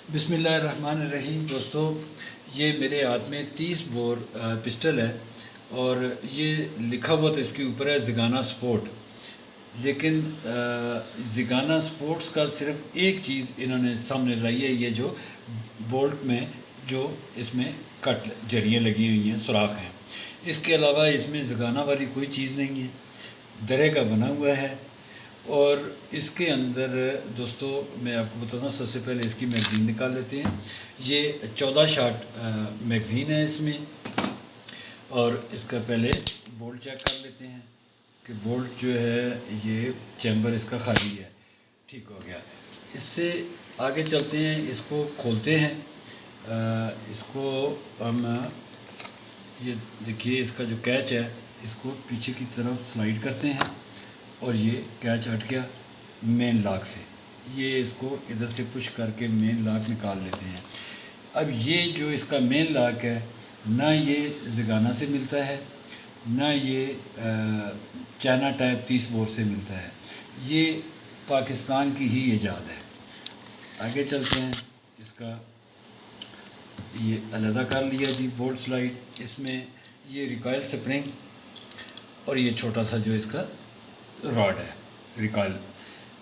बिस्मिल्लाहिर्रहमानिर्रहीम। दोस्तों, ये मेरे हाथ में 30 बोर पिस्टल है और ये लिखा हुआ तो इसके ऊपर है ज़िगाना स्पोर्ट। लेकिन ज़िगाना स्पोर्ट्स का सिर्फ एक चीज़ इन्होंने सामने लाई है, ये जो बोल्ट में जो इसमें कट जरियाँ लगी हुई हैं, सुराख हैं। इसके अलावा इसमें ज़िगाना वाली कोई चीज़ नहीं है, दरे का बना हुआ है। और इसके अंदर दोस्तों मैं आपको बताता हूँ, सबसे पहले इसकी मैगज़ीन निकाल लेते हैं। ये 14 शाट मैगज़ीन है इसमें। और इसका पहले बोल्ट चेक कर लेते हैं कि बोल्ट जो है ये चैम्बर इसका खाली है, ठीक हो गया। इससे आगे चलते हैं, इसको खोलते हैं। इसको हम ये देखिए, इसका जो कैच है इसको पीछे की तरफ स्लाइड करते हैं और ये कैच हट गया मेन लॉक से। ये इसको इधर से पुश करके मेन लॉक निकाल लेते हैं। अब ये जो इसका मेन लॉक है, ना ये ज़िगाना से मिलता है, ना ये चाइना टाइप 30 बोर से मिलता है। ये पाकिस्तान की ही ईजाद है। आगे चलते हैं, इसका ये अलहदा कर लिया जी बोल्ट स्लाइड। इसमें ये रिकॉइल स्प्रिंग और ये छोटा सा जो इसका रॉड है रिकॉइल।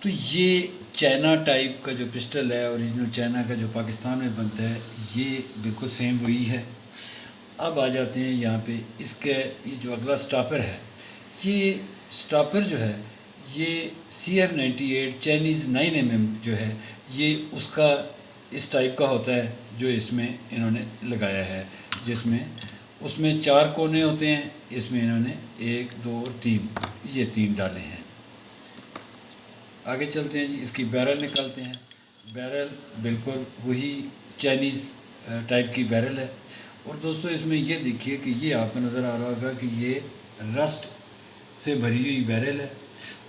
तो ये चाइना टाइप का जो पिस्टल है, ओरिजिनल चाइना का जो पाकिस्तान में बनता है, ये बिल्कुल सेम वही है। अब आ जाते हैं यहाँ पे, इसके ये जो अगला स्टॉपर है, ये स्टॉपर जो है ये CF98 चाइनीज़ 9mm जो है, ये उसका इस टाइप का होता है जो इसमें इन्होंने लगाया है, जिसमें उसमें 4 कोने होते हैं, इसमें इन्होंने 1, 2 और 3 ये 3 डाले हैं। आगे चलते हैं जी, इसकी बैरल निकालते हैं। बैरल बिल्कुल वही चाइनीज़ टाइप की बैरल है। और दोस्तों इसमें ये देखिए कि ये आपको नज़र आ रहा होगा कि ये रस्ट से भरी हुई बैरल है।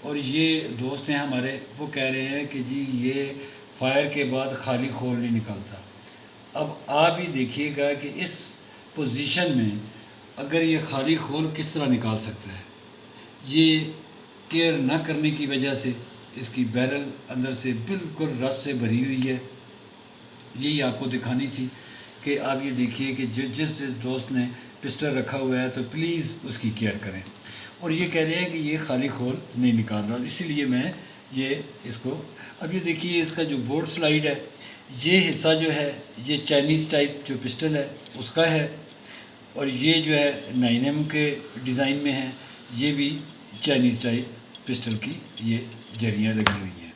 और ये दोस्त हैं हमारे, वो कह रहे हैं कि जी ये फायर के बाद खाली खोल नहीं निकलता। अब आप ही देखिएगा कि इस पोजीशन में अगर ये खाली खोल किस तरह निकाल सकता है। ये केयर ना करने की वजह से इसकी बैरल अंदर से बिल्कुल रस से भरी हुई है। यही आपको दिखानी थी कि आप ये देखिए कि जिस दोस्त ने पिस्टल रखा हुआ है तो प्लीज़ उसकी केयर करें। और ये कह रहे हैं कि ये खाली खोल नहीं निकाल रहा, इसीलिए मैं ये इसको, अब ये देखिए इसका जो बोल्ट स्लाइड है, ये हिस्सा जो है ये चाइनीज़ टाइप जो पिस्टल है उसका है। और ये जो है 9M के डिज़ाइन में है, ये भी चाइनीज़ टाइप पिस्टल की ये जरियाँ लगी हुई हैं।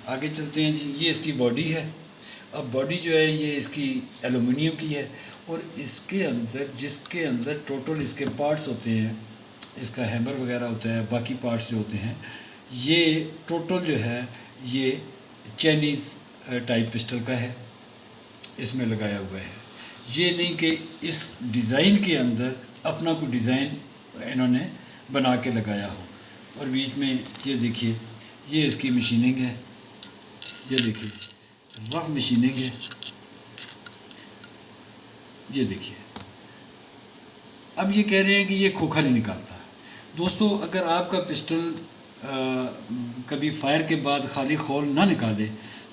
आगे चलते हैं जी, ये इसकी बॉडी है। अब बॉडी जो है ये इसकी एलुमिनियम की है और इसके अंदर, जिसके अंदर टोटल इसके पार्ट्स होते हैं, इसका हैमर वगैरह होता है, बाकी पार्ट्स जो होते हैं, ये टोटल जो है ये चाइनीज़ टाइप पिस्टल का है, इसमें लगाया हुआ है। ये नहीं कि इस डिज़ाइन के अंदर अपना कोई डिज़ाइन इन्होंने बना के लगाया हो। और बीच में ये देखिए, ये इसकी मशीनिंग है, ये देखिए रफ मशीनिंग है, ये देखिए। अब ये कह रहे हैं कि ये खोखा नहीं निकालता। दोस्तों अगर आपका पिस्टल कभी फायर के बाद खाली खोल ना निकाले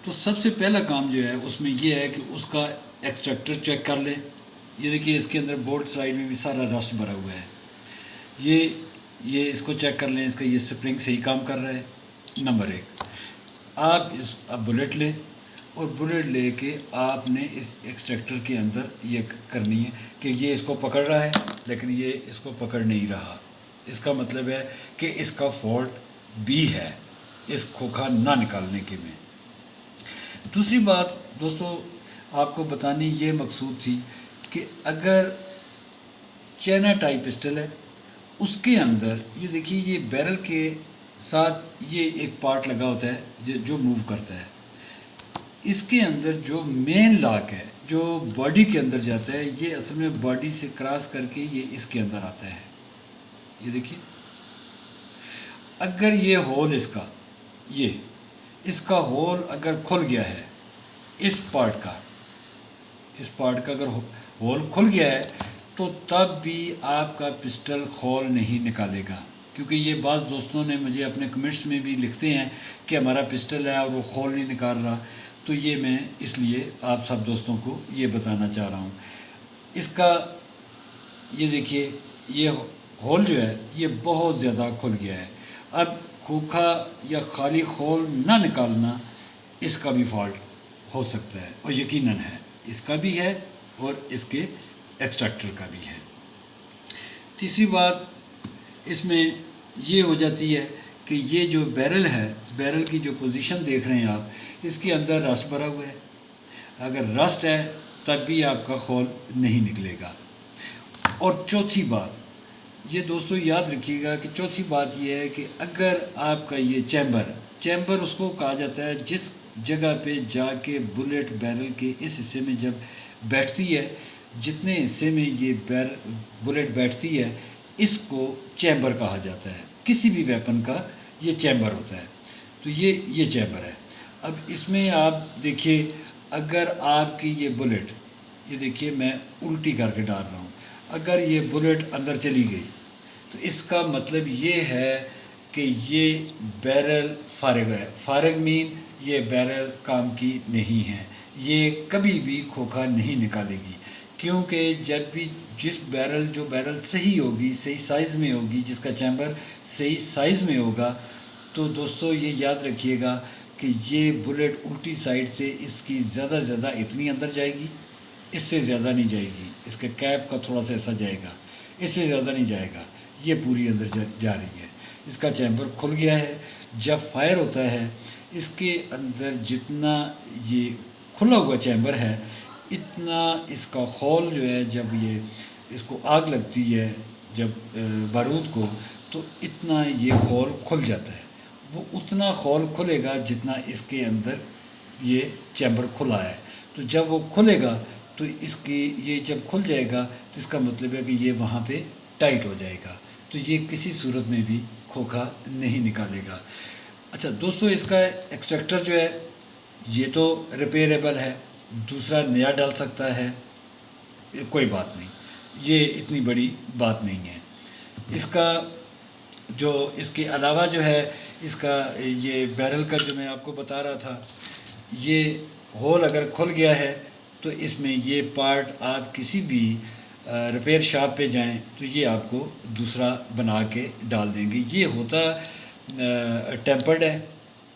तो सबसे पहला काम जो है उसमें ये है कि उसका एक्सट्रैक्टर चेक कर लें। ये देखिए इसके अंदर बोल्ट साइड में भी सारा रस्ट भरा हुआ है। ये इसको चेक कर लें, इसका ये स्प्रिंग सही काम कर रहा है। नंबर 1, आप अब बुलेट लें और बुलेट लेके आपने इस एक्सट्रैक्टर के अंदर ये करनी है कि ये इसको पकड़ रहा है लेकिन ये इसको पकड़ नहीं रहा। इसका मतलब है कि इसका फॉल्ट भी है इस खोखा ना निकालने के में। दूसरी बात दोस्तों आपको बतानी ये मकसूद थी कि अगर चाइना टाइप पिस्टल है, उसके अंदर ये देखिए ये बैरल के साथ ये एक पार्ट लगा होता है जो मूव करता है। इसके अंदर जो मेन लॉक है जो बॉडी के अंदर जाता है, ये असल में बॉडी से क्रॉस करके ये इसके अंदर आता है। ये देखिए, अगर ये होल इसका होल अगर खुल गया है, इस पार्ट का अगर होल खुल गया है तो तब भी आपका पिस्टल खोल नहीं निकालेगा। क्योंकि ये बाज़ दोस्तों ने मुझे अपने कमेंट्स में भी लिखते हैं कि हमारा पिस्टल है और वो खोल नहीं निकाल रहा। تو یہ میں اس لیے آپ سب دوستوں کو یہ بتانا چاہ رہا ہوں۔ اس کا یہ دیکھیے یہ ہول جو ہے یہ بہت زیادہ کھل گیا ہے۔ اب کھوکھا یا خالی ہول نہ نکالنا اس کا بھی فالٹ ہو سکتا ہے، اور یقیناً ہے، اس کا بھی ہے اور اس کے ایکسٹریکٹر کا بھی ہے۔ تیسری بات اس میں یہ ہو جاتی ہے کہ یہ جو بیرل ہے، بیرل کی جو پوزیشن دیکھ رہے ہیں آپ، اس کے اندر رسٹ بھرا ہوا ہے۔ اگر رسٹ ہے تب بھی آپ کا خول نہیں نکلے گا۔ اور چوتھی بات یہ دوستو یاد رکھیے گا کہ چوتھی بات یہ ہے کہ اگر آپ کا یہ چیمبر اس کو کہا جاتا ہے جس جگہ پہ جا کے بلٹ بیرل کے اس حصے میں جب بیٹھتی ہے، جتنے حصے میں یہ بلٹ بیٹھتی ہے، اس کو چیمبر کہا جاتا ہے۔ کسی بھی ویپن کا یہ چیمبر ہوتا ہے، تو یہ چیمبر ہے۔ اب اس میں آپ دیکھیے اگر آپ کی یہ بلٹ، یہ دیکھیے میں الٹی کر کے ڈال رہا ہوں، اگر یہ بلٹ اندر چلی گئی تو اس کا مطلب یہ ہے کہ یہ بیرل فارغ ہے۔ فارغ مین یہ بیرل کام کی نہیں ہے، یہ کبھی بھی کھوکھا نہیں نکالے گی، کیونکہ جب بھی جو بیرل صحیح ہوگی، صحیح سائز میں ہوگی، جس کا چیمبر صحیح سائز میں ہوگا، تو دوستو یہ یاد رکھیے گا کہ یہ بلٹ الٹی سائڈ سے اس کی زیادہ اتنی اندر جائے گی، اس سے زیادہ نہیں جائے گی، اس کے کیپ کا تھوڑا سا ایسا جائے گا، اس سے زیادہ نہیں جائے گا، یہ پوری اندر جا رہی ہے۔ اس کا چیمبر کھل گیا ہے، جب فائر ہوتا ہے اس کے اندر جتنا یہ کھلا ہوا چیمبر ہے اتنا اس کا خول جو ہے، جب یہ اس کو آگ لگتی ہے جب بارود کو، تو اتنا یہ خول کھل جاتا ہے۔ وہ اتنا خول کھلے گا جتنا اس کے اندر یہ چیمبر کھلا ہے، تو جب وہ کھلے گا تو اس کی یہ جب کھل جائے گا تو اس کا مطلب ہے کہ یہ وہاں پہ ٹائٹ ہو جائے گا، تو یہ کسی صورت میں بھی کھوکھا نہیں نکالے گا۔ اچھا دوستو، اس کا ایکسٹریکٹر جو ہے یہ تو ریپیریبل ہے، دوسرا نیا ڈال سکتا ہے، کوئی بات نہیں، یہ اتنی بڑی بات نہیں ہے۔ اس کا جو اس کے علاوہ جو ہے اس کا یہ بیرل کا جو میں آپ کو بتا رہا تھا، یہ ہول اگر کھل گیا ہے تو اس میں یہ پارٹ آپ کسی بھی ریپیئر شاپ پہ جائیں تو یہ آپ کو دوسرا بنا کے ڈال دیں گے۔ یہ ہوتا ٹیمپرڈ ہے،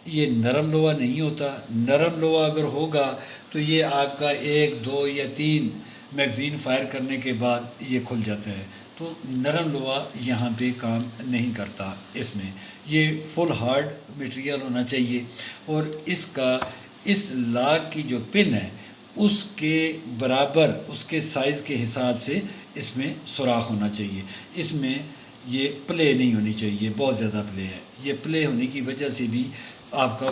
یہ نرم لوہا نہیں ہوتا۔ نرم لوہا اگر ہوگا تو یہ آپ کا 1 2 یا 3 میگزین فائر کرنے کے بعد یہ کھل جاتا ہے، تو نرم لوہا یہاں پہ کام نہیں کرتا۔ اس میں یہ فل ہارڈ میٹیریل ہونا چاہیے، اور اس کا اس لاک کی جو پن ہے اس کے برابر، اس کے سائز کے حساب سے اس میں سوراخ ہونا چاہیے۔ اس میں یہ پلے نہیں ہونی چاہیے، بہت زیادہ پلے ہے۔ یہ پلے ہونے کی وجہ سے بھی آپ کا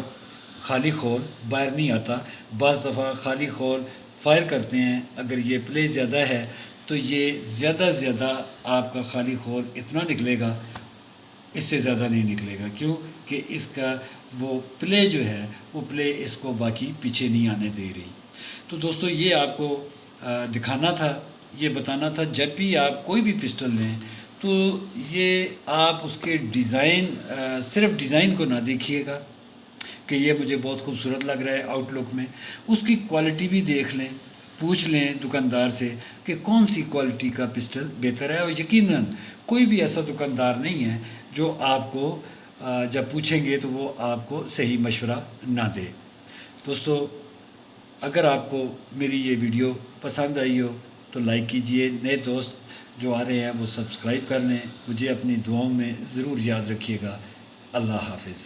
خالی خول باہر نہیں آتا۔ بعض دفعہ خالی خول فائر کرتے ہیں، اگر یہ پلے زیادہ ہے تو یہ زیادہ آپ کا خالی خول اتنا نکلے گا، اس سے زیادہ نہیں نکلے گا، کیوں کہ اس کا وہ پلے جو ہے وہ پلے اس کو باقی پیچھے نہیں آنے دے رہی۔ تو دوستو یہ آپ کو دکھانا تھا، یہ بتانا تھا، جب بھی آپ کوئی بھی پسٹل لیں تو یہ آپ اس کے ڈیزائن، صرف ڈیزائن کو نہ دیکھیے گا کہ یہ مجھے بہت خوبصورت لگ رہا ہے آؤٹ لک میں، اس کی کوالٹی بھی دیکھ لیں، پوچھ لیں دکاندار سے کہ کون سی کوالٹی کا پسٹل بہتر ہے، اور یقیناً کوئی بھی ایسا دکاندار نہیں ہے جو آپ کو جب پوچھیں گے تو وہ آپ کو صحیح مشورہ نہ دے۔ دوستو اگر آپ کو میری یہ ویڈیو پسند آئی ہو تو لائک کیجئے، نئے دوست جو آ رہے ہیں وہ سبسکرائب کر لیں، مجھے اپنی دعاؤں میں ضرور یاد رکھیے گا۔ اللہ حافظ۔